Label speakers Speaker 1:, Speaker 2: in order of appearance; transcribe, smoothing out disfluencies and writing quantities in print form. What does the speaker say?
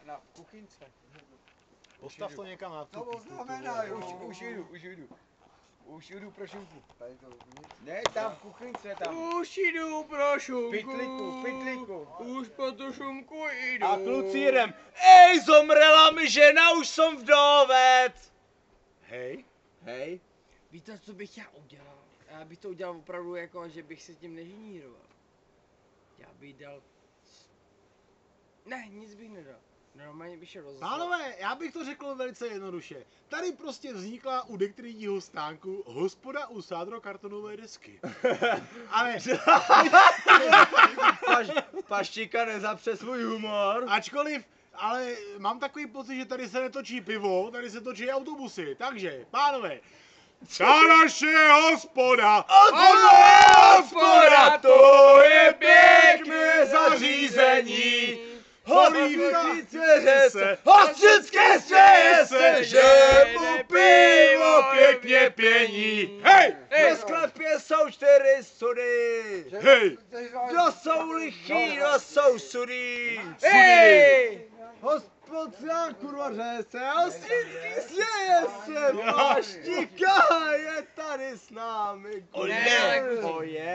Speaker 1: na kuchynce.
Speaker 2: Postav to někam na
Speaker 3: To
Speaker 2: tu.
Speaker 3: znamená, jo.
Speaker 1: Už jdu pro šunku. Ne, tam v kuchynce, tam.
Speaker 4: Už jdu pro šunku.
Speaker 1: Pytlíku.
Speaker 4: Už po tu šunku jdu.
Speaker 2: A klucírem. Ej, zomrela mi žena, už jsem vdovec. Hej.
Speaker 4: Hej. Víte, co bych já udělal? Já bych to udělal opravdu jako, že bych se tím nežiníroval. Já bych dal... Ne, nic bych nedal. Normálně bych šel rozhodl.
Speaker 2: Pánové, já bych to řekl velice jednoduše. Tady prostě vznikla u dektrýního stánku hospoda u sádrokartonové desky. Ale
Speaker 3: Paštika nezapře svůj humor.
Speaker 2: ačkoliv, ale mám takový pocit, že tady se netočí pivo, tady se točí autobusy. Takže, pánové, ta naše hospoda,
Speaker 4: Hospoda, to je pěkné
Speaker 2: zařízení.
Speaker 3: Holívka,
Speaker 2: Zvěře se,
Speaker 3: hostřické svěje se, že mu pivo pěkně pění.
Speaker 2: Hej!
Speaker 3: Ve sklepě jsou 4 sudy.
Speaker 2: Hej!
Speaker 3: Kdo jsou lichý, kdo jsou sudý.
Speaker 4: Hej!
Speaker 3: Hospodská kurva řese, hostřický svěje se, Paštika je tady s námi.
Speaker 4: Ole.
Speaker 3: Oje.